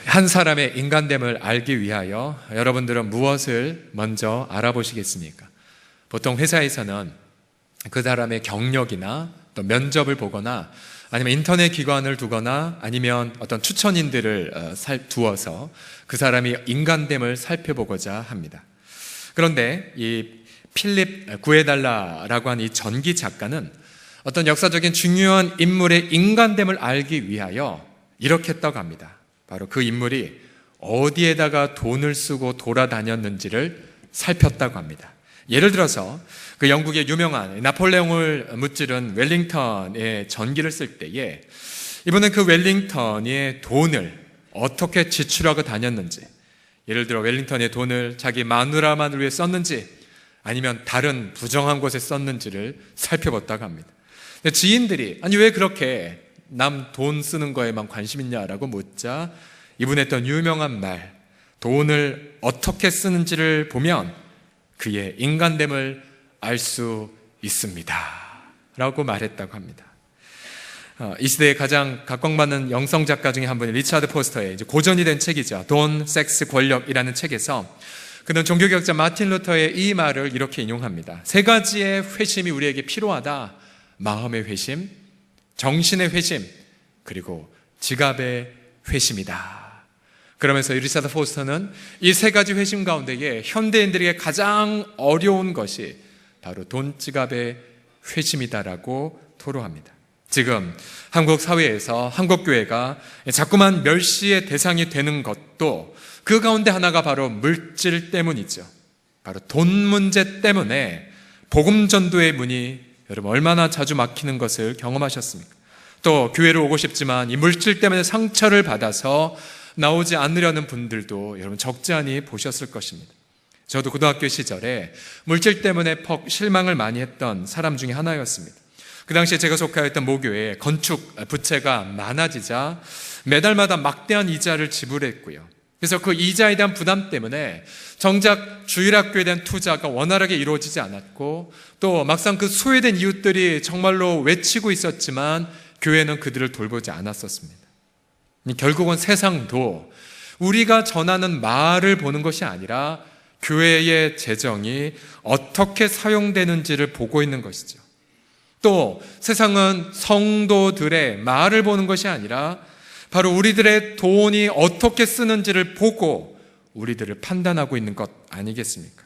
한 사람의 인간됨을 알기 위하여 여러분들은 무엇을 먼저 알아보시겠습니까? 보통 회사에서는 그 사람의 경력이나 또 면접을 보거나 아니면 인터넷 기관을 두거나 아니면 어떤 추천인들을 두어서 그 사람의 인간됨을 살펴보고자 합니다. 그런데 이 필립 구에달라라고 하는 이 전기 작가는 어떤 역사적인 중요한 인물의 인간됨을 알기 위하여 이렇게 했다고 합니다. 바로 그 인물이 어디에다가 돈을 쓰고 돌아다녔는지를 살폈다고 합니다. 예를 들어서 그 영국의 유명한 나폴레옹을 무찌른 웰링턴의 전기를 쓸 때에 이분은 그 웰링턴의 돈을 어떻게 지출하고 다녔는지, 예를 들어 웰링턴의 돈을 자기 마누라만을 위해 썼는지 아니면 다른 부정한 곳에 썼는지를 살펴봤다고 합니다. 근데 지인들이 아니 왜 그렇게 남 돈 쓰는 거에만 관심 있냐라고 묻자 이분의 했던 유명한 말, 돈을 어떻게 쓰는지를 보면 그의 인간됨을 알 수 있습니다 라고 말했다고 합니다. 이 시대의 가장 각광받는 영성작가 중에 한 분이 리차드 포스터의 이제 고전이 된 책이죠. 돈, 섹스, 권력이라는 책에서 그는 종교개혁자 마틴 루터의 이 말을 이렇게 인용합니다. 세 가지의 회심이 우리에게 필요하다. 마음의 회심, 정신의 회심, 그리고 지갑의 회심이다. 그러면서 리차드 포스터는 이 세 가지 회심 가운데에 현대인들에게 가장 어려운 것이 바로 돈, 지갑의 회심이다라고 토로합니다. 지금 한국 사회에서 한국 교회가 자꾸만 멸시의 대상이 되는 것도 그 가운데 하나가 바로 물질 때문이죠. 바로 돈 문제 때문에 복음 전도의 문이 여러분 얼마나 자주 막히는 것을 경험하셨습니까? 또 교회로 오고 싶지만 이 물질 때문에 상처를 받아서 나오지 않으려는 분들도 여러분 적지 않이 보셨을 것입니다. 저도 고등학교 시절에 물질 때문에 퍽 실망을 많이 했던 사람 중에 하나였습니다. 그 당시에 제가 속하였던 모교에 건축 부채가 많아지자 매달마다 막대한 이자를 지불했고요. 그래서 그 이자에 대한 부담 때문에 정작 주일학교에 대한 투자가 원활하게 이루어지지 않았고 또 막상 그 소외된 이웃들이 정말로 외치고 있었지만 교회는 그들을 돌보지 않았었습니다. 결국은 세상도 우리가 전하는 말을 보는 것이 아니라 교회의 재정이 어떻게 사용되는지를 보고 있는 것이죠. 또 세상은 성도들의 말을 보는 것이 아니라 바로 우리들의 돈이 어떻게 쓰는지를 보고 우리들을 판단하고 있는 것 아니겠습니까?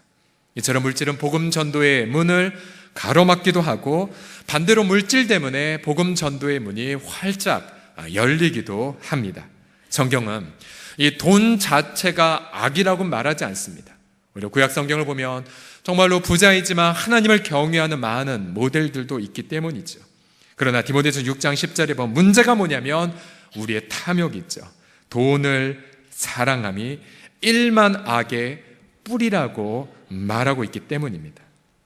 이처럼 물질은 복음 전도의 문을 가로막기도 하고 반대로 물질 때문에 복음 전도의 문이 활짝 열리기도 합니다. 성경은 이 돈 자체가 악이라고 말하지 않습니다. 오히려 구약 성경을 보면 정말로 부자이지만 하나님을 경외하는 많은 모델들도 있기 때문이죠. 그러나 디모데전서 6장 10절에 보면 문제가 뭐냐면 우리의 탐욕이 있죠. 돈을 사랑함이 일만 악의 뿌리라고 말하고 있기 때문입니다.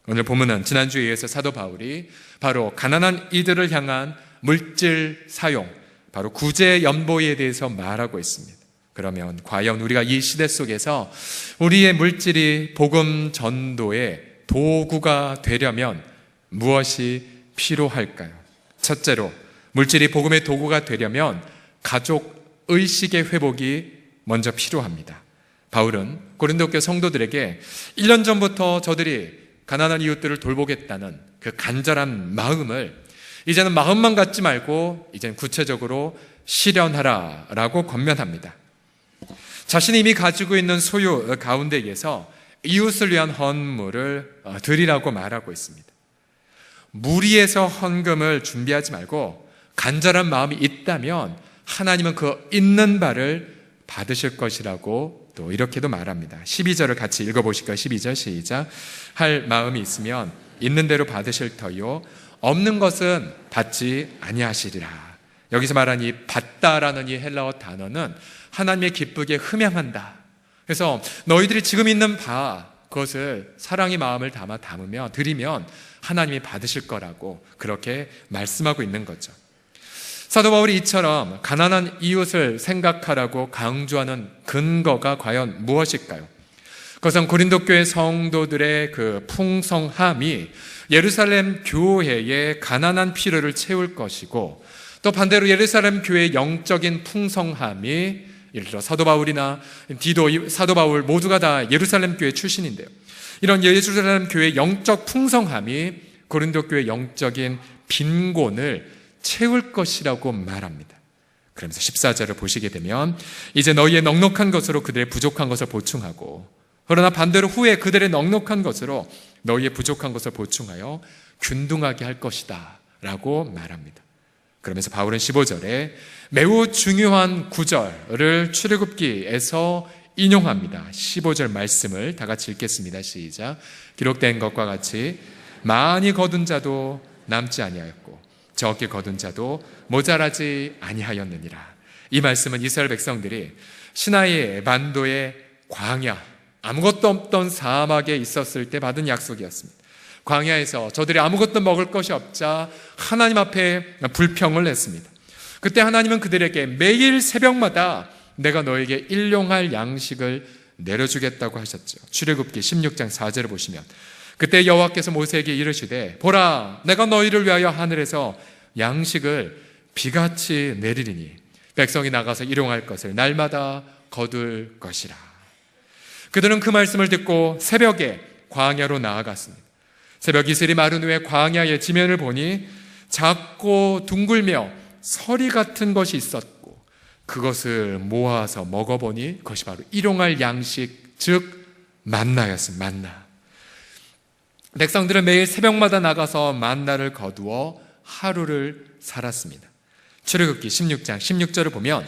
오늘 본문은 지난주에 이어서 사도 바울이 바로 가난한 이들을 향한 물질 사용, 바로 구제 연보에 대해서 말하고 있습니다. 그러면 과연 우리가 이 시대 속에서 우리의 물질이 복음 전도의 도구가 되려면 무엇이 필요할까요? 첫째로 물질이 복음의 도구가 되려면 가족 의식의 회복이 먼저 필요합니다. 바울은 고린도교 성도들에게 1년 전부터 저들이 가난한 이웃들을 돌보겠다는 그 간절한 마음을 이제는 마음만 갖지 말고 이제는 구체적으로 실현하라라고 권면합니다. 자신이 이미 가지고 있는 소유 가운데에서 이웃을 위한 헌물을 드리라고 말하고 있습니다. 무리해서 헌금을 준비하지 말고 간절한 마음이 있다면 하나님은 그 있는 바를 받으실 것이라고 또 이렇게도 말합니다. 12절을 같이 읽어보실까요? 12절 시작. 할 마음이 있으면 있는 대로 받으실 터요 없는 것은 받지 아니하시리라. 여기서 말한 이 받다라는 이 헬라어 단어는 하나님의 기쁘게 흠양한다. 그래서 너희들이 지금 있는 바 그것을 사랑의 마음을 담으면 드리면 하나님이 받으실 거라고 그렇게 말씀하고 있는 거죠. 사도 바울이 이처럼 가난한 이웃을 생각하라고 강조하는 근거가 과연 무엇일까요? 그것은 고린도 교회 성도들의 그 풍성함이 예루살렘 교회의 가난한 필요를 채울 것이고 또 반대로 예루살렘 교회의 영적인 풍성함이 예를 들어 사도 바울이나 디도, 사도 바울 모두가 다 예루살렘 교회 출신인데요. 이런 예루살렘 교회의 영적 풍성함이 고린도 교회의 영적인 빈곤을 채울 것이라고 말합니다. 그러면서 14절을 보시게 되면 이제 너희의 넉넉한 것으로 그들의 부족한 것을 보충하고 그러나 반대로 후에 그들의 넉넉한 것으로 너희의 부족한 것을 보충하여 균등하게 할 것이다 라고 말합니다. 그러면서 바울은 15절에 매우 중요한 구절을 출애굽기에서 인용합니다. 15절 말씀을 다 같이 읽겠습니다. 시작. 기록된 것과 같이 많이 거둔 자도 남지 아니하였고 적게 거둔 자도 모자라지 아니하였느니라. 이 말씀은 이스라엘 백성들이 시나이 반도의 광야, 아무것도 없던 사막에 있었을 때 받은 약속이었습니다. 광야에서 저들이 아무것도 먹을 것이 없자 하나님 앞에 불평을 했습니다. 그때 하나님은 그들에게 매일 새벽마다 내가 너에게 일용할 양식을 내려주겠다고 하셨죠. 출애굽기 16장 4절을 보시면 그때 여호와께서 모세에게 이르시되 보라 내가 너희를 위하여 하늘에서 양식을 비같이 내리리니 백성이 나가서 일용할 것을 날마다 거둘 것이라. 그들은 그 말씀을 듣고 새벽에 광야로 나아갔습니다. 새벽 이슬이 마른 후에 광야의 지면을 보니 작고 둥글며 서리 같은 것이 있었고 그것을 모아서 먹어보니 그것이 바로 일용할 양식 즉 만나였습니다. 만나. 백성들은 매일 새벽마다 나가서 만나를 거두어 하루를 살았습니다. 출애굽기 16장 16절을 보면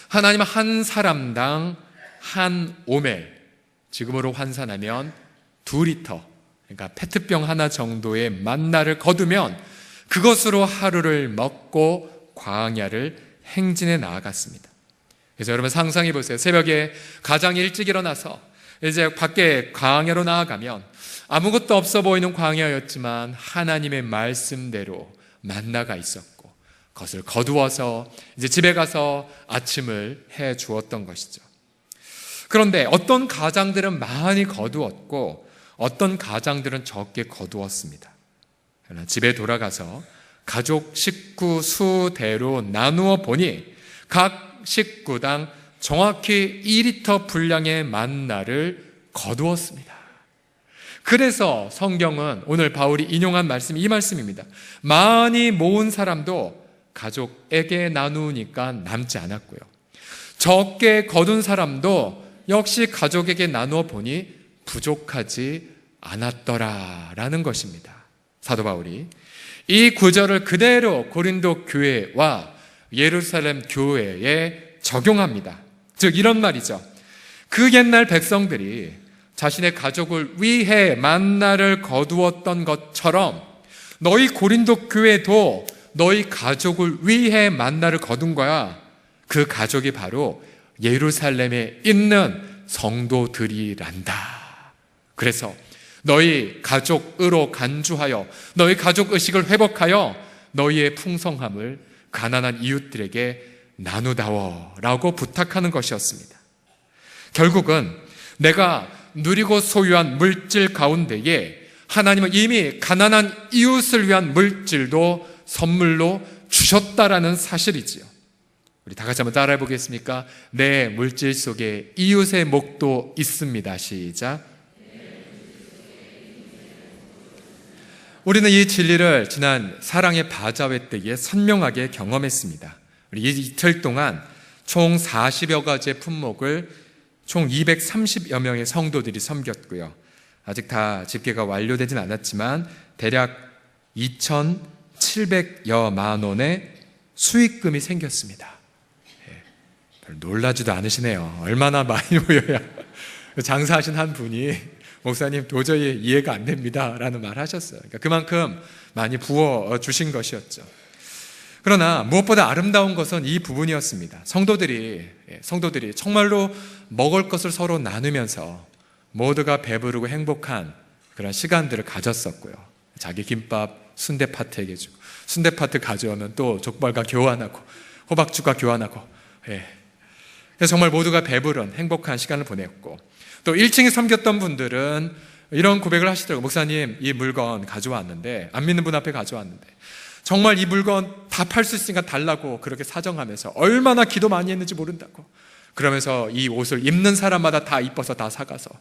하나님은 한 사람당 한 오멜, 지금으로 환산하면 2리터, 그러니까 페트병 하나 정도의 만나를 거두면 그것으로 하루를 먹고 광야를 행진해 나아갔습니다. 그래서 여러분 상상해 보세요. 새벽에 가장 일찍 일어나서 이제 밖에 광야로 나아가면 아무것도 없어 보이는 광야였지만 하나님의 말씀대로 만나가 있었고 그것을 거두어서 이제 집에 가서 아침을 해 주었던 것이죠. 그런데 어떤 가장들은 많이 거두었고 어떤 가장들은 적게 거두었습니다. 그러나 집에 돌아가서 가족 식구 수대로 나누어 보니 각 식구당 정확히 2리터 분량의 만나를 거두었습니다. 그래서 성경은 오늘 바울이 인용한 말씀이 이 말씀입니다. 많이 모은 사람도 가족에게 나누니까 남지 않았고요. 적게 거둔 사람도 역시 가족에게 나누어 보니 부족하지 않았더라라는 것입니다. 사도 바울이 이 구절을 그대로 고린도 교회와 예루살렘 교회에 적용합니다. 즉 이런 말이죠. 그 옛날 백성들이 자신의 가족을 위해 만나를 거두었던 것처럼 너희 고린도 교회도 너희 가족을 위해 만나를 거둔 거야. 그 가족이 바로 예루살렘에 있는 성도들이란다. 그래서 너희 가족으로 간주하여 너희 가족 의식을 회복하여 너희의 풍성함을 가난한 이웃들에게 나누다워 라고 부탁하는 것이었습니다. 결국은 내가 누리고 소유한 물질 가운데에 하나님은 이미 가난한 이웃을 위한 물질도 선물로 주셨다라는 사실이지요. 우리 다 같이 한번 따라해 보겠습니까? 내 물질 속에 이웃의 목도 있습니다. 시작. 우리는 이 진리를 지난 사랑의 바자회 때에 선명하게 경험했습니다. 우리 이틀 동안 총 40여 가지의 품목을 총 230여 명의 성도들이 섬겼고요. 아직 다 집계가 완료되진 않았지만 대략 2,700여만 원의 수익금이 생겼습니다. 별 놀라지도 않으시네요. 얼마나 많이 모여야 장사하신 한 분이 목사님 도저히 이해가 안 됩니다 라는 말 하셨어요. 그러니까 그만큼 많이 부어주신 것이었죠. 그러나 무엇보다 아름다운 것은 이 부분이었습니다. 성도들이 정말로 먹을 것을 서로 나누면서 모두가 배부르고 행복한 그런 시간들을 가졌었고요. 자기 김밥 순대 파트에게 주고 순대 파트 가져오면 또 족발과 교환하고 호박죽과 교환하고 그래서 정말 모두가 배부른 행복한 시간을 보냈고 또 1층에 섬겼던 분들은 이런 고백을 하시더라고요. 목사님 이 물건 가져왔는데 안 믿는 분 앞에 가져왔는데 정말 이 물건 다 팔 수 있으니까 달라고 그렇게 사정하면서 얼마나 기도 많이 했는지 모른다고 그러면서 이 옷을 입는 사람마다 다 이뻐서 다 사가서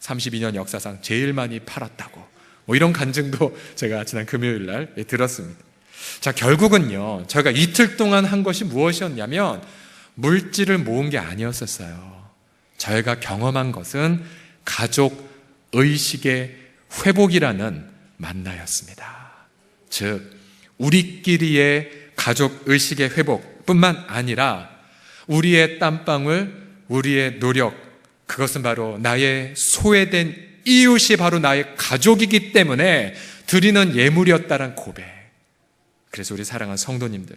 32년 역사상 제일 많이 팔았다고, 뭐 이런 간증도 제가 지난 금요일 날 들었습니다. 자, 결국은요, 저희가 이틀 동안 한 것이 무엇이었냐면 물질을 모은 게 아니었었어요. 저희가 경험한 것은 가족 의식의 회복이라는 만나였습니다. 즉, 우리끼리의 가족 의식의 회복뿐만 아니라 우리의 땀방울, 우리의 노력, 그것은 바로 나의 소외된 이웃이 바로 나의 가족이기 때문에 드리는 예물이었다는 고백. 그래서 우리 사랑하는 성도님들,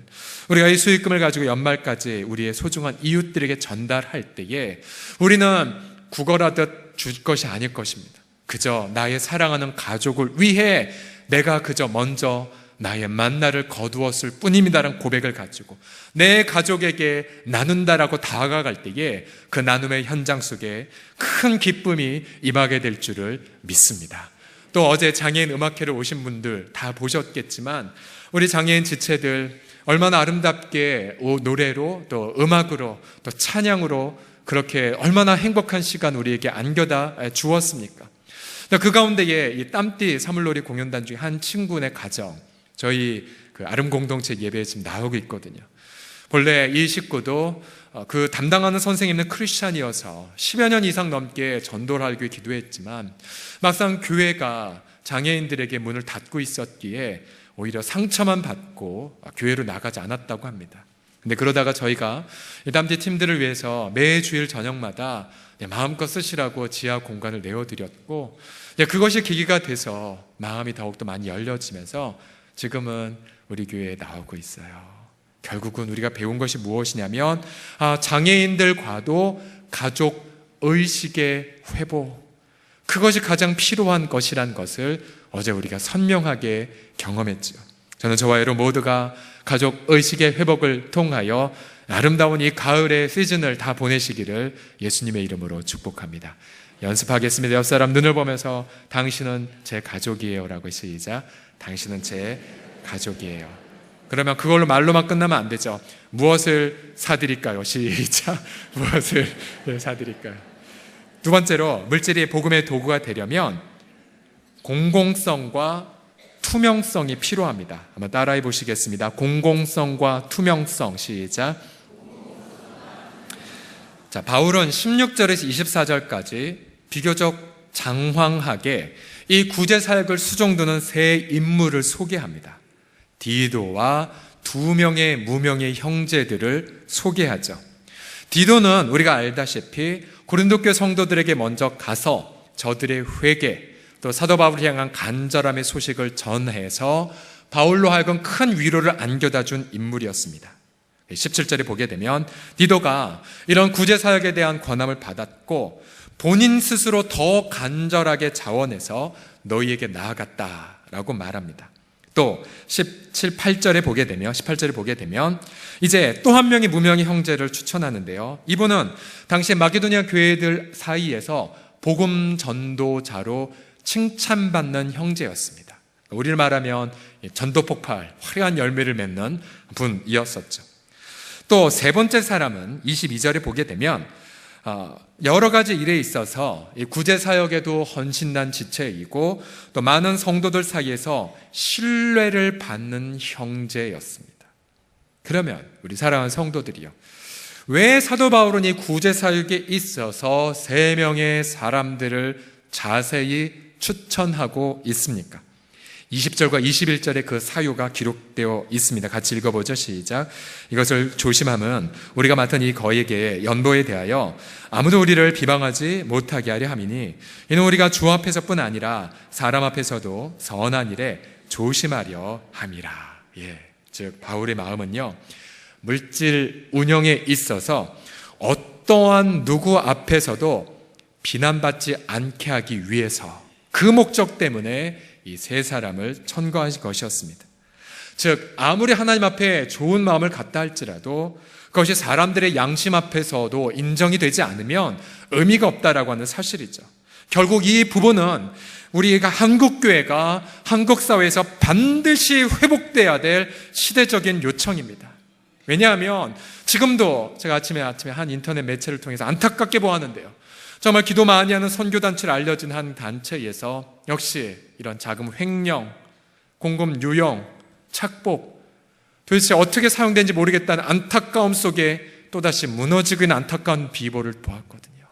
우리가 이 수익금을 가지고 연말까지 우리의 소중한 이웃들에게 전달할 때에 우리는 구걸하듯 줄 것이 아닐 것입니다. 그저 나의 사랑하는 가족을 위해 내가 그저 먼저 나의 만나를 거두었을 뿐입니다라는 고백을 가지고 내 가족에게 나눈다라고 다가갈 때에 그 나눔의 현장 속에 큰 기쁨이 임하게 될 줄을 믿습니다. 또 어제 장애인 음악회를 오신 분들 다 보셨겠지만 우리 장애인 지체들 얼마나 아름답게 노래로 또 음악으로 또 찬양으로 그렇게 얼마나 행복한 시간 우리에게 안겨다 주었습니까? 그 가운데에 이 땀띠 사물놀이 공연단 중에 한 친구네 가정, 저희 그 아름 공동체 예배에 지금 나오고 있거든요. 본래 이 식구도 그 담당하는 선생님은 크리스찬이어서 10여 년 이상 넘게 전도를 하기 위해 기도했지만 막상 교회가 장애인들에게 문을 닫고 있었기에 오히려 상처만 받고 교회로 나가지 않았다고 합니다. 근데 그러다가 저희가 이 땀띠 팀들을 위해서 매 주일 저녁마다 마음껏 쓰시라고 지하 공간을 내어드렸고 그것이 계기가 돼서 마음이 더욱더 많이 열려지면서 지금은 우리 교회에 나오고 있어요. 결국은 우리가 배운 것이 무엇이냐면 장애인들과도 가족 의식의 회복, 그것이 가장 필요한 것이란 것을 어제 우리가 선명하게 경험했죠. 저는 저와 여러분 모두가 가족 의식의 회복을 통하여 아름다운 이 가을의 시즌을 다 보내시기를 예수님의 이름으로 축복합니다. 연습하겠습니다. 옆 사람 눈을 보면서 당신은 제 가족이에요 라고 시작. 당신은 제 가족이에요. 그러면 그걸로 말로만 끝나면 안 되죠. 무엇을 사드릴까요? 시작. 무엇을 사드릴까요? 두 번째로 물질이 복음의 도구가 되려면 공공성과 투명성이 필요합니다. 한번 따라해 보시겠습니다. 공공성과 투명성. 시작. 자, 바울은 16절에서 24절까지 비교적 장황하게 이 구제사역을 수종두는 세 인물을 소개합니다. 디도와 두 명의 무명의 형제들을 소개하죠. 디도는 우리가 알다시피 고린도 교회 성도들에게 먼저 가서 저들의 회개, 또 사도 바울을 향한 간절함의 소식을 전해서 바울로 하여금 큰 위로를 안겨다 준 인물이었습니다. 17절에 보게 되면 디도가 이런 구제사역에 대한 권함을 받았고 본인 스스로 더 간절하게 자원해서 너희에게 나아갔다라고 말합니다. 또 18절에 보게 되면 이제 또 한 명의 무명의 형제를 추천하는데요. 이분은 당시 마게도니아 교회들 사이에서 복음 전도자로 칭찬받는 형제였습니다. 우리를 말하면 전도 폭발, 화려한 열매를 맺는 분이었었죠. 또 세 번째 사람은 22절에 보게 되면 여러 가지 일에 있어서 구제사역에도 헌신난 지체이고 또 많은 성도들 사이에서 신뢰를 받는 형제였습니다. 그러면 우리 사랑하는 성도들이요, 왜 사도 바울은 이 구제사역에 있어서 세 명의 사람들을 자세히 추천하고 있습니까? 20절과 21절에 그 사유가 기록되어 있습니다. 같이 읽어보죠. 시작. 이것을 조심함은 우리가 맡은 이 거액의 연보에 대하여 아무도 우리를 비방하지 못하게 하려 함이니 이는 우리가 주 앞에서뿐 아니라 사람 앞에서도 선한 일에 조심하려 함이라. 즉 바울의 마음은요, 물질 운영에 있어서 어떠한 누구 앞에서도 비난받지 않게 하기 위해서 그 목적 때문에 이 세 사람을 천거하신 것이었습니다. 즉 아무리 하나님 앞에 좋은 마음을 갖다 할지라도 그것이 사람들의 양심 앞에서도 인정이 되지 않으면 의미가 없다라고 하는 사실이죠. 결국 이 부분은 우리가 한국교회가 한국사회에서 반드시 회복돼야 될 시대적인 요청입니다. 왜냐하면 지금도 제가 아침에 한 인터넷 매체를 통해서 안타깝게 보았는데요. 정말 기도 많이 하는 선교단체를 알려진 한 단체에서 역시 이런 자금 횡령, 공금 유용, 착복, 도대체 어떻게 사용되는지 모르겠다는 안타까움 속에 또다시 무너지고 있는 안타까운 비보를 보았거든요.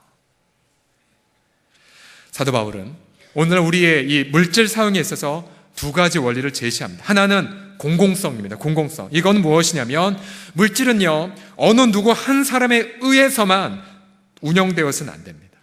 사도 바울은 오늘 우리의 이 물질 사용에 있어서 두 가지 원리를 제시합니다. 하나는 공공성입니다. 공공성. 이건 무엇이냐면 물질은요, 어느 누구 한 사람에 의해서만 운영되어서는 안 됩니다.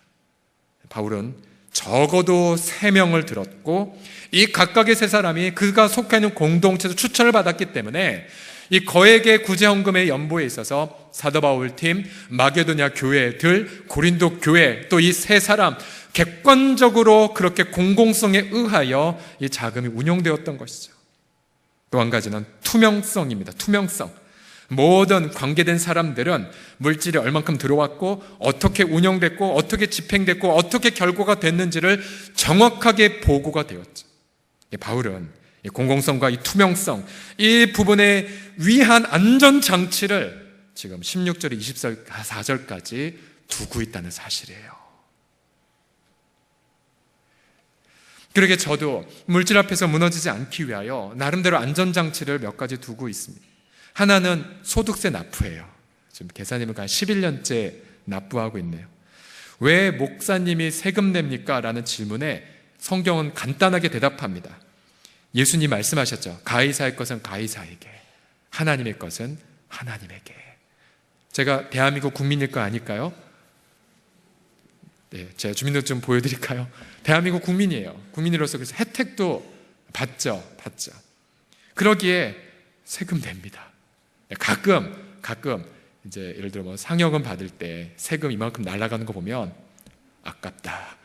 바울은 적어도 3명을 들었고 이 각각의 3사람이 그가 속해 있는 공동체에서 추천을 받았기 때문에 이 거액의 구제헌금의 연보에 있어서 사도 바울 팀, 마게도냐 교회들, 고린도 교회, 또 이 3사람 객관적으로 그렇게 공공성에 의하여 이 자금이 운용되었던 것이죠. 또 한 가지는 투명성입니다. 투명성. 모든 관계된 사람들은 물질이 얼만큼 들어왔고 어떻게 운영됐고 어떻게 집행됐고 어떻게 결과가 됐는지를 정확하게 보고가 되었죠. 바울은 이 공공성과 이 투명성, 이 부분에 위한 안전장치를 지금 16절에 24절까지 두고 있다는 사실이에요. 그러게 저도 물질 앞에서 무너지지 않기 위하여 나름대로 안전장치를 몇 가지 두고 있습니다. 하나는 소득세 납부예요. 지금 계사님은 한 11년째 납부하고 있네요. 왜 목사님이 세금 냅니까? 라는 질문에 성경은 간단하게 대답합니다. 예수님 말씀하셨죠. 가이사의 것은 가이사에게, 하나님의 것은 하나님에게. 제가 대한민국 국민일 거 아닐까요? 네, 제가 주민등록 좀 보여드릴까요? 대한민국 국민이에요. 국민으로서 그래서 혜택도 받죠. 그러기에 세금 냅니다. 가끔 이제 예를 들어 뭐 상여금 받을 때 세금 이만큼 날아가는 거 보면 아깝다.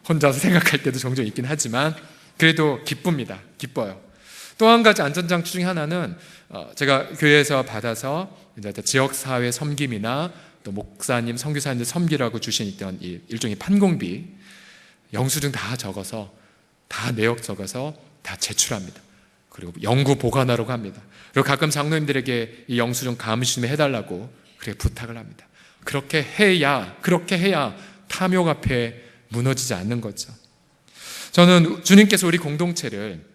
혼자서 생각할 때도 종종 있긴 하지만 그래도 기뻐요. 또 한 가지 안전장치 중에 하나는 제가 교회에서 받아서 이제 지역사회 섬김이나 또 목사님, 선교사님들 섬기라고 주신 있던 이 일종의 판공비, 영수증 다 적어서, 다 내역 적어서 다 제출합니다. 그리고 연구 보관하라고 합니다. 그리고 가끔 장로님들에게 이 영수증 감시 좀 해달라고 그렇게 부탁을 합니다. 그렇게 해야 탐욕 앞에 무너지지 않는 거죠. 저는 주님께서 우리 공동체를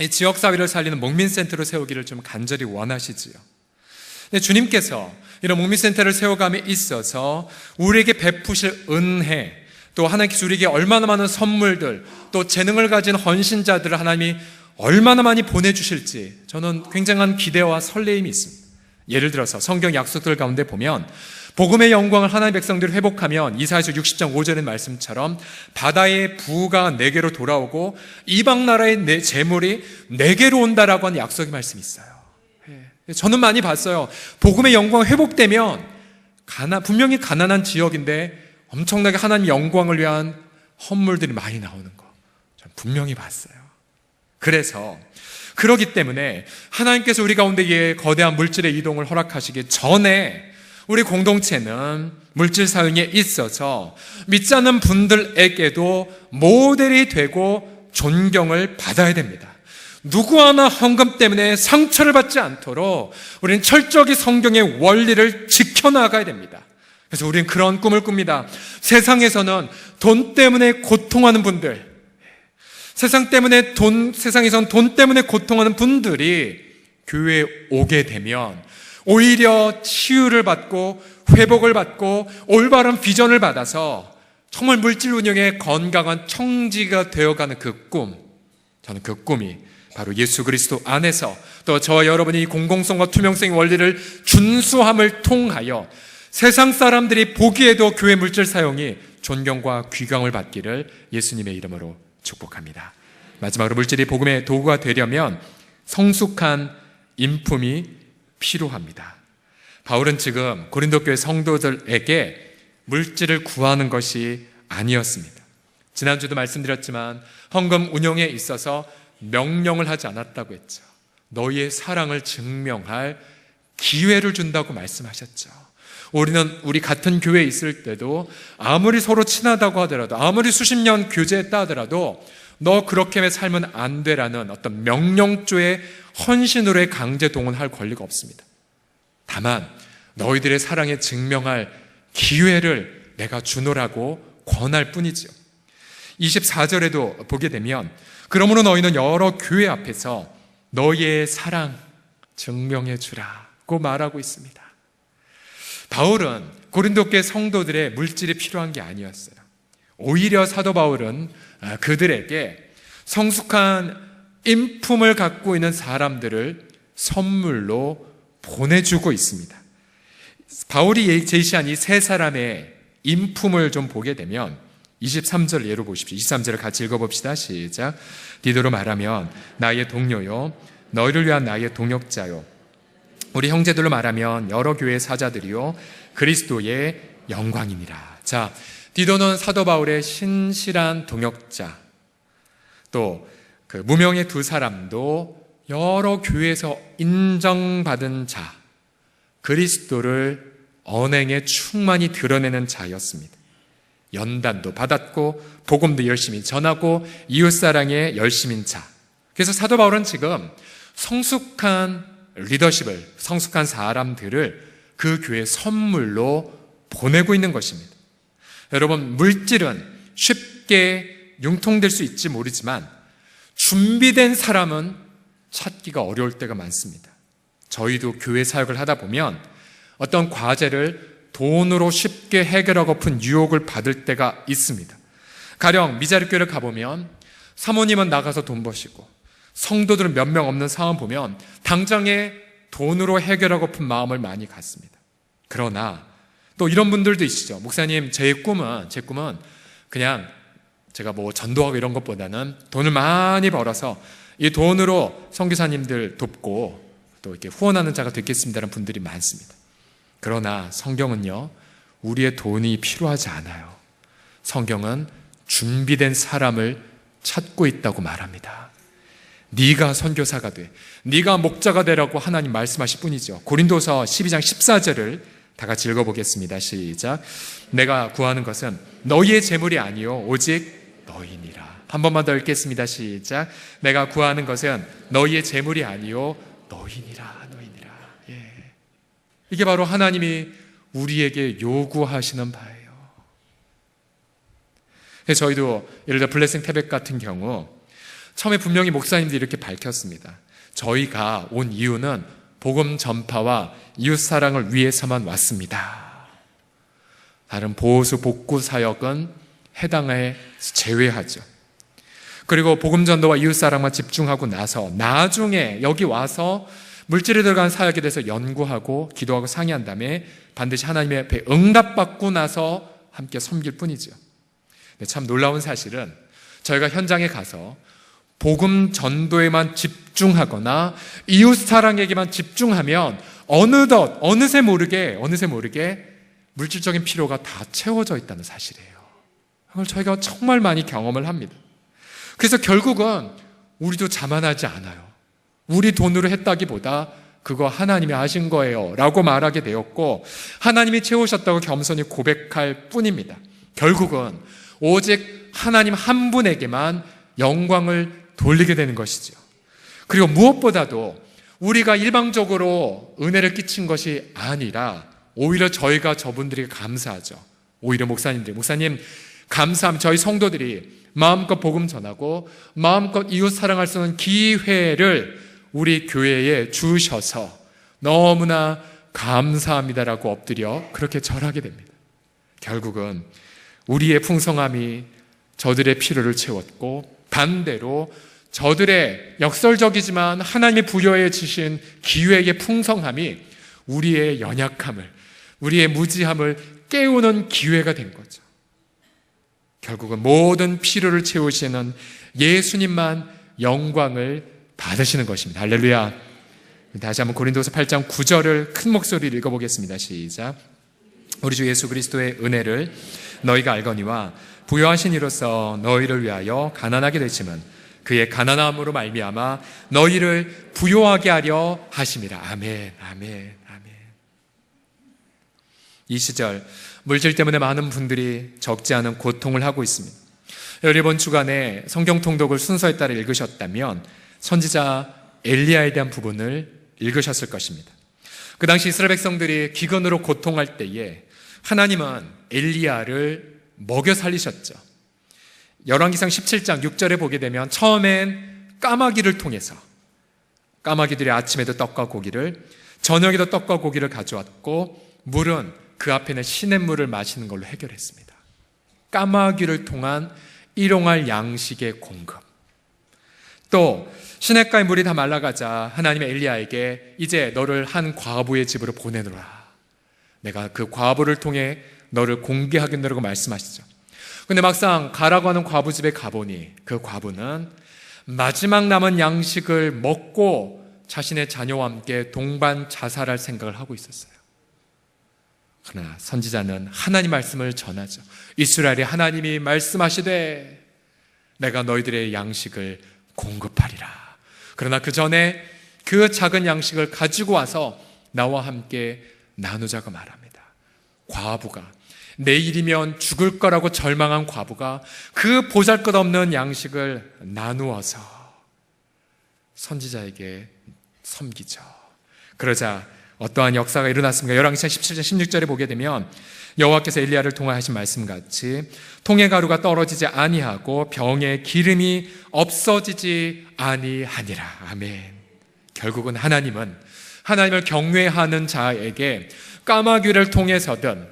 이 지역사회를 살리는 목민센터로 세우기를 좀 간절히 원하시지요. 주님께서 이런 목민센터를 세워감에 있어서 우리에게 베푸실 은혜, 또 하나님께서 우리에게 얼마나 많은 선물들, 또 재능을 가진 헌신자들을 하나님이 얼마나 많이 보내주실지 저는 굉장한 기대와 설레임이 있습니다. 예를 들어서 성경 약속들 가운데 보면 복음의 영광을 하나님의 백성들이 회복하면 이사야서 60장 5절의 말씀처럼 바다의 부가 내게로 돌아오고 이방 나라의 내 재물이 내게로 온다라고 하는 약속의 말씀이 있어요. 저는 많이 봤어요. 복음의 영광 회복되면 분명히 가난한 지역인데 엄청나게 하나님 영광을 위한 헌물들이 많이 나오는 거 저는 분명히 봤어요. 그래서 그러기 때문에 하나님께서 우리 가운데 이 거대한 물질의 이동을 허락하시기 전에 우리 공동체는 물질 사용에 있어서 믿지 않는 분들에게도 모델이 되고 존경을 받아야 됩니다. 누구 하나 헌금 때문에 상처를 받지 않도록 우리는 철저하게 성경의 원리를 지켜나가야 됩니다. 그래서 우리는 그런 꿈을 꿉니다. 세상에서는 돈 때문에 고통하는 분들, 세상에선 돈 때문에 고통하는 분들이 교회에 오게 되면 오히려 치유를 받고 회복을 받고 올바른 비전을 받아서 정말 물질 운영의 건강한 청지가 되어가는 그 꿈, 저는 그 꿈이 바로 예수 그리스도 안에서 또 저와 여러분이 이 공공성과 투명성의 원리를 준수함을 통하여 세상 사람들이 보기에도 교회 물질 사용이 존경과 귀감을 받기를 예수님의 이름으로 축복합니다. 마지막으로 물질이 복음의 도구가 되려면 성숙한 인품이 필요합니다. 바울은 지금 고린도 교회 성도들에게 물질을 구하는 것이 아니었습니다. 지난주도 말씀드렸지만 헌금 운용에 있어서 명령을 하지 않았다고 했죠. 너희의 사랑을 증명할 기회를 준다고 말씀하셨죠. 우리 같은 교회에 있을 때도 아무리 서로 친하다고 하더라도 아무리 수십 년 교제했다 하더라도 너 그렇게 살면 안 돼라는 어떤 명령조의 헌신으로의 강제 동원할 권리가 없습니다. 다만 너희들의 사랑에 증명할 기회를 내가 주노라고 권할 뿐이죠. 24절에도 보게 되면 그러므로 너희는 여러 교회 앞에서 너희의 사랑 증명해 주라고 말하고 있습니다. 바울은 고린도 교회 성도들의 물질이 필요한 게 아니었어요. 오히려 사도 바울은 그들에게 성숙한 인품을 갖고 있는 사람들을 선물로 보내주고 있습니다. 바울이 제시한 이 세 사람의 인품을 좀 보게 되면 23절 예로 보십시오. 23절을 같이 읽어봅시다. 시작. 디도로 말하면 나의 동료요 너희를 위한 나의 동역자요 우리 형제들로 말하면 여러 교회의 사자들이요 그리스도의 영광이니라. 자, 디도는 사도 바울의 신실한 동역자, 또 그 무명의 두 사람도 여러 교회에서 인정받은 자, 그리스도를 언행에 충만히 드러내는 자였습니다. 연단도 받았고 복음도 열심히 전하고 이웃사랑에 열심인 자. 그래서 사도 바울은 지금 성숙한 리더십을, 성숙한 사람들을 그 교회 선물로 보내고 있는 것입니다. 여러분, 물질은 쉽게 융통될 수 있지 모르지만 준비된 사람은 찾기가 어려울 때가 많습니다. 저희도 교회 사역을 하다 보면 어떤 과제를 돈으로 쉽게 해결하고픈 유혹을 받을 때가 있습니다. 가령 미자립교회를 가보면 사모님은 나가서 돈 버시고 성도들은 몇 명 없는 상황 보면 당장에 돈으로 해결하고픈 마음을 많이 갖습니다. 그러나 또 이런 분들도 있으시죠. 목사님, 제 꿈은 그냥 제가 뭐 전도하고 이런 것보다는 돈을 많이 벌어서 이 돈으로 선교사님들 돕고 또 이렇게 후원하는 자가 되겠습니다라는 분들이 많습니다. 그러나 성경은요, 우리의 돈이 필요하지 않아요. 성경은 준비된 사람을 찾고 있다고 말합니다. 네가 선교사가 돼, 네가 목자가 되라고 하나님 말씀하실 뿐이죠. 고린도서 12장 14절을 다 같이 읽어보겠습니다. 시작. 내가 구하는 것은 너희의 재물이 아니요 오직 너희니라. 한 번만 더 읽겠습니다. 시작. 내가 구하는 것은 너희의 재물이 아니요 너희니라. 예. 이게 바로 하나님이 우리에게 요구하시는 바예요. 저희도 예를 들어 블레싱 태백 같은 경우 처음에 분명히 목사님들이 이렇게 밝혔습니다. 저희가 온 이유는 복음 전파와 이웃사랑을 위해서만 왔습니다. 다른 보수 복구 사역은 해당에 제외하죠. 그리고 복음 전도와 이웃사랑만 집중하고 나서 나중에 여기 와서 물질에 들어간 사역에 대해서 연구하고 기도하고 상의한 다음에 반드시 하나님의 앞에 응답받고 나서 함께 섬길 뿐이죠. 참 놀라운 사실은 저희가 현장에 가서 복음 전도에만 집중하거나 이웃 사랑에게만 집중하면 어느새 모르게 물질적인 필요가 다 채워져 있다는 사실이에요. 그걸 저희가 정말 많이 경험을 합니다. 그래서 결국은 우리도 자만하지 않아요. 우리 돈으로 했다기보다 그거 하나님이 하신 거예요 라고 말하게 되었고, 하나님이 채우셨다고 겸손히 고백할 뿐입니다. 결국은 오직 하나님 한 분에게만 영광을 돌리게 되는 것이죠. 그리고 무엇보다도 우리가 일방적으로 은혜를 끼친 것이 아니라 오히려 저희가 저분들에게 감사하죠. 오히려 목사님 감사함. 저희 성도들이 마음껏 복음 전하고 마음껏 이웃 사랑할 수 있는 기회를 우리 교회에 주셔서 너무나 감사합니다라고 엎드려 그렇게 절하게 됩니다. 결국은 우리의 풍성함이 저들의 필요를 채웠고, 반대로 저들의 역설적이지만 하나님이 부여해 주신 기회의 풍성함이 우리의 연약함을, 우리의 무지함을 깨우는 기회가 된 거죠. 결국은 모든 필요를 채우시는 예수님만 영광을 받으시는 것입니다. 할렐루야. 다시 한번 고린도서 8장 9절을 큰 목소리로 읽어보겠습니다. 시작. 우리 주 예수 그리스도의 은혜를 너희가 알거니와 부여하신 이로써 너희를 위하여 가난하게 되심은 그의 가난함으로 말미암아 너희를 부요하게 하려 하심이라. 아멘. 이 시절 물질 때문에 많은 분들이 적지 않은 고통을 하고 있습니다. 이번 주간에 성경 통독을 순서에 따라 읽으셨다면 선지자 엘리야에 대한 부분을 읽으셨을 것입니다. 그 당시 이스라엘 백성들이 기근으로 고통할 때에 하나님은 엘리야를 먹여 살리셨죠. 열왕기상 17장 6절에 보게 되면 처음엔 까마귀를 통해서 까마귀들이 아침에도 떡과 고기를, 저녁에도 떡과 고기를 가져왔고 물은 그 앞에는 시냇물을 마시는 걸로 해결했습니다. 까마귀를 통한 일용할 양식의 공급. 또 시냇가의 물이 다 말라가자 하나님의 엘리야에게 이제 너를 한 과부의 집으로 보내노라. 내가 그 과부를 통해 너를 공개하겠노라고 말씀하시죠. 근데 막상 가라고 하는 과부 집에 가보니 그 과부는 마지막 남은 양식을 먹고 자신의 자녀와 함께 동반 자살할 생각을 하고 있었어요. 그러나 선지자는 하나님 말씀을 전하죠. 이스라엘의 하나님이 말씀하시되 내가 너희들의 양식을 공급하리라. 그러나 그 전에 그 작은 양식을 가지고 와서 나와 함께 나누자고 말합니다. 과부가, 내일이면 죽을 거라고 절망한 과부가 그 보잘것없는 양식을 나누어서 선지자에게 섬기죠. 그러자 어떠한 역사가 일어났습니까? 열왕기상 17장 16절에 보게 되면 여호와께서 엘리야를 통하신 말씀같이 통의 가루가 떨어지지 아니하고 병의 기름이 없어지지 아니하니라. 아멘. 결국은 하나님을 경외하는 자에게 까마귀를 통해서든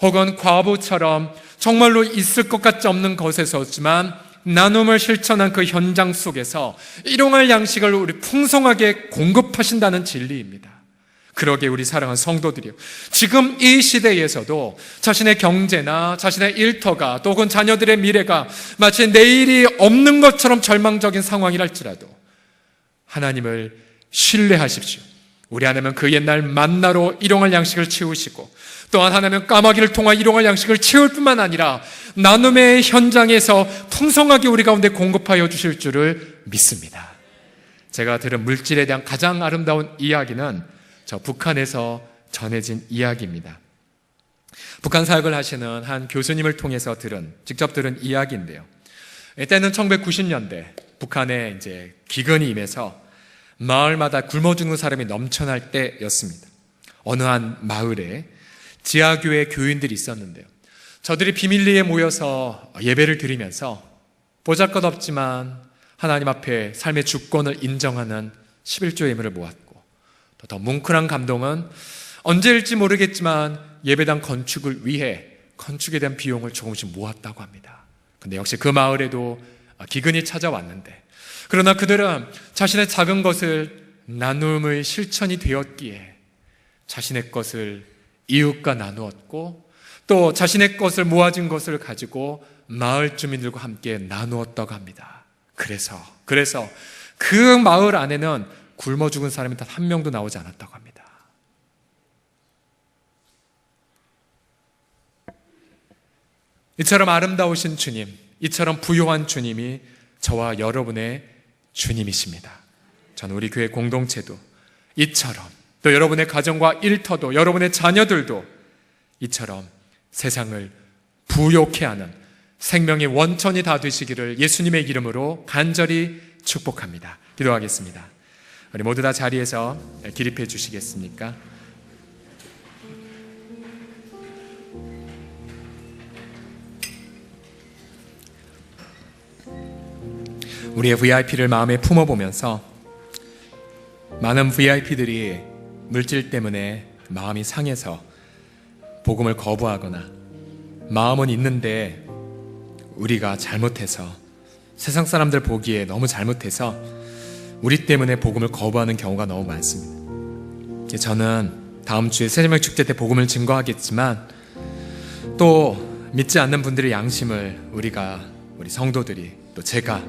혹은 과부처럼 정말로 있을 것 같지 없는 것에서지만 나눔을 실천한 그 현장 속에서 일용할 양식을 우리 풍성하게 공급하신다는 진리입니다. 그러게 우리 사랑하는 성도들이요, 지금 이 시대에서도 자신의 경제나 자신의 일터가 또 혹은 자녀들의 미래가 마치 내일이 없는 것처럼 절망적인 상황이랄지라도 하나님을 신뢰하십시오. 우리 하나님은 그 옛날 만나로 일용할 양식을 채우시고 또한 하나님은 까마귀를 통한 일용할 양식을 채울 뿐만 아니라 나눔의 현장에서 풍성하게 우리 가운데 공급하여 주실 줄을 믿습니다. 제가 들은 물질에 대한 가장 아름다운 이야기는 저 북한에서 전해진 이야기입니다. 북한 사역을 하시는 한 교수님을 통해서 직접 들은 이야기인데요. 이때는 1990년대 북한에 이제 기근이 임해서 마을마다 굶어 죽는 사람이 넘쳐날 때였습니다. 어느 한 마을에 지하교회 교인들이 있었는데요. 저들이 비밀리에 모여서 예배를 드리면서 보잘것없지만 하나님 앞에 삶의 주권을 인정하는 11조 예물을 모았고, 더 뭉클한 감동은 언제일지 모르겠지만 예배당 건축을 위해 건축에 대한 비용을 조금씩 모았다고 합니다. 근데 역시 그 마을에도 기근이 찾아왔는데, 그러나 그들은 자신의 작은 것을 나눔의 실천이 되었기에 자신의 것을 이웃과 나누었고 또 자신의 것을 모아진 것을 가지고 마을 주민들과 함께 나누었다고 합니다. 그래서 그 마을 안에는 굶어 죽은 사람이 단 한 명도 나오지 않았다고 합니다. 이처럼 아름다우신 주님, 이처럼 부요한 주님이 저와 여러분의 주님이십니다. 저는 우리 교회 공동체도 이처럼, 또 여러분의 가정과 일터도, 여러분의 자녀들도 이처럼 세상을 부요케 하는 생명의 원천이 다 되시기를 예수님의 이름으로 간절히 축복합니다. 기도하겠습니다. 우리 모두 다 자리에서 기립해 주시겠습니까? 우리의 VIP를 마음에 품어보면서 많은 VIP들이 물질 때문에 마음이 상해서 복음을 거부하거나 마음은 있는데 우리가 잘못해서, 세상 사람들 보기에 너무 잘못해서 우리 때문에 복음을 거부하는 경우가 너무 많습니다. 저는 다음 주에 새벽 축제 때 복음을 증거하겠지만 또 믿지 않는 분들의 양심을 우리 성도들이, 또 제가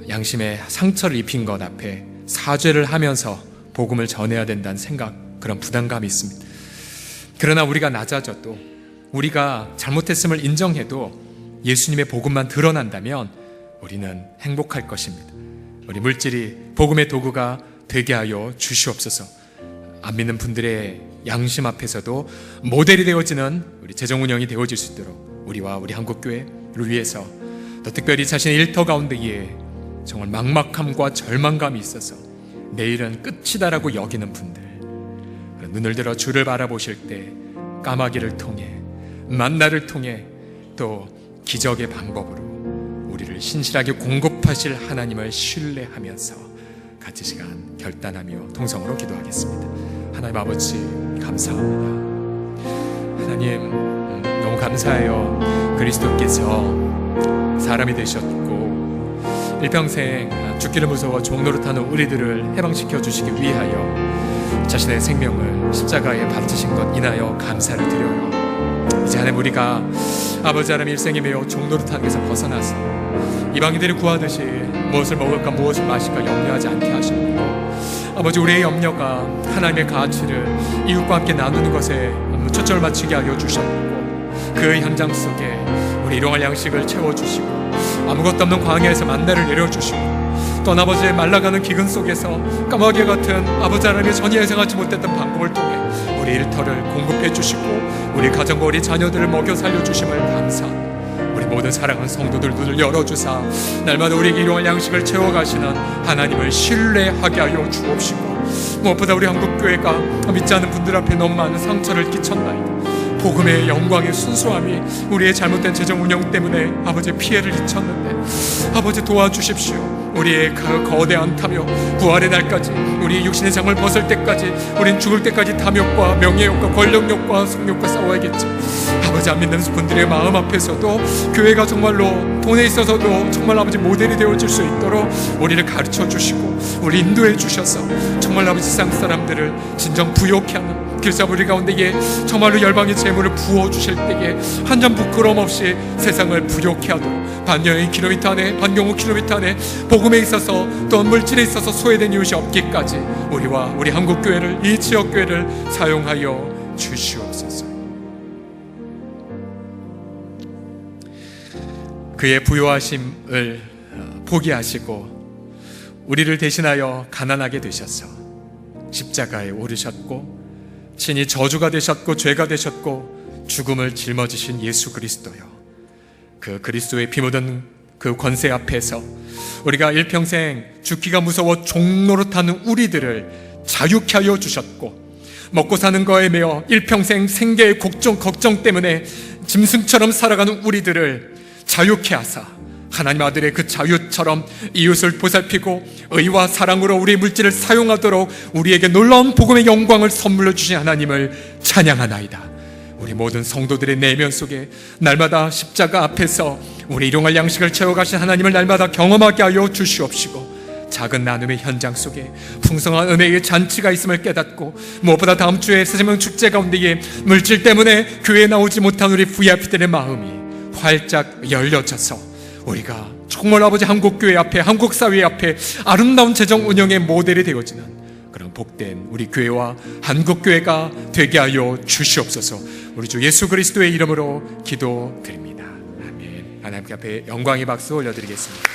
양심에 상처를 입힌 것 앞에 사죄를 하면서 복음을 전해야 된다는 생각, 그런 부담감이 있습니다. 그러나 우리가 낮아져도, 우리가 잘못했음을 인정해도 예수님의 복음만 드러난다면 우리는 행복할 것입니다. 우리 물질이 복음의 도구가 되게 하여 주시옵소서. 안 믿는 분들의 양심 앞에서도 모델이 되어지는 우리 재정운영이 되어질 수 있도록 우리와 우리 한국교회를 위해서, 또 특별히 자신의 일터 가운데에 정말 막막함과 절망감이 있어서 내일은 끝이다라고 여기는 분들, 눈을 들어 주를 바라보실 때 까마귀를 통해, 만나를 통해, 또 기적의 방법으로 우리를 신실하게 공급하실 하나님을 신뢰하면서 같이 시간 결단하며 통성으로 기도하겠습니다. 하나님 아버지 감사합니다. 하나님 너무 감사해요. 그리스도께서 사람이 되셨고 일평생 죽기를 무서워 종노릇하는 우리들을 해방시켜 주시기 위하여 자신의 생명을 십자가에 바치신 것 인하여 감사를 드려요. 이제 하나님 우리가 아버지 하나님 일생에 매여 종노릇하는 것에서 벗어나서 이방인들이 구하듯이 무엇을 먹을까 무엇을 마실까 염려하지 않게 하시고, 아버지 우리의 염려가 하나님의 가치를 이웃과 함께 나누는 것에 초점을 맞추게 하여 주셨고, 그 현장 속에 우리 일용할 양식을 채워주시고, 아무것도 없는 광야에서 만나를 내려주시고, 또 아버지의 말라가는 기근 속에서 까마귀 같은 아버지 하나님의 전혀 예상하지 못했던 방법을 통해 우리 일터를 공급해 주시고 우리 가정과 우리 자녀들을 먹여 살려주심을 감사합니다. 우리 모든 사랑하는 성도들 눈을 열어주사 날마다 우리에게 일용할 양식을 채워가시는 하나님을 신뢰하게 하여 주옵시고, 무엇보다 우리 한국교회가 믿지 않는 분들 앞에 너무 많은 상처를 끼쳤나이다. 복음의 영광의 순수함이 우리의 잘못된 재정 운영 때문에 아버지 피해를 끼쳤는데 아버지 도와주십시오. 우리의 그 거대한 탐욕, 부활의 날까지, 우리 육신의 장을 벗을 때까지, 우린 죽을 때까지 탐욕과 명예욕과 권력욕과 성욕과 싸워야겠지. 아버지 안 믿는 분들의 마음 앞에서도 교회가 정말로 돈에 있어서도 정말 아버지 모델이 되어질 수 있도록 우리를 가르쳐 주시고 우리 인도해 주셔서 정말 아버지 세상 사람들을 진정 부욕케 하는 길사부리 가운데에 정말로 열방의 재물을 부어주실 때에 한 점 부끄러움 없이 세상을 부욕케 하도록 반여의 킬로미터 안에, 반경호 킬로미터 안에 복음에 있어서 또 물질에 있어서 소외된 이웃이 없기까지 우리와 우리 한국교회를, 이 지역교회를 사용하여 주시옵소서. 그의 부요하심을 포기하시고 우리를 대신하여 가난하게 되셔서 십자가에 오르셨고 친히 저주가 되셨고 죄가 되셨고 죽음을 짊어지신 예수 그리스도요, 그 그리스도의 피 묻은 그 권세 앞에서 우리가 일평생 죽기가 무서워 종노릇하는 우리들을 자유케 하여 주셨고, 먹고 사는 거에 매여 일평생 생계의 걱정 때문에 짐승처럼 살아가는 우리들을 자유케 하사 하나님 아들의 그 자유처럼 이웃을 보살피고 의와 사랑으로 우리의 물질을 사용하도록 우리에게 놀라운 복음의 영광을 선물로 주신 하나님을 찬양하나이다. 우리 모든 성도들의 내면 속에 날마다 십자가 앞에서 우리 일용할 양식을 채워가신 하나님을 날마다 경험하게 하여 주시옵시고, 작은 나눔의 현장 속에 풍성한 은혜의 잔치가 있음을 깨닫고, 무엇보다 다음 주에 새생명 축제 가운데에 물질 때문에 교회에 나오지 못한 우리 VIP들의 마음이 활짝 열려져서 우리가 정말 아버지 한국교회 앞에, 한국사회 앞에 아름다운 재정 운영의 모델이 되어지는 그런 복된 우리 교회와 한국교회가 되게 하여 주시옵소서. 우리 주 예수 그리스도의 이름으로 기도드립니다. 아멘. 하나님께 앞에 영광의 박수 올려드리겠습니다.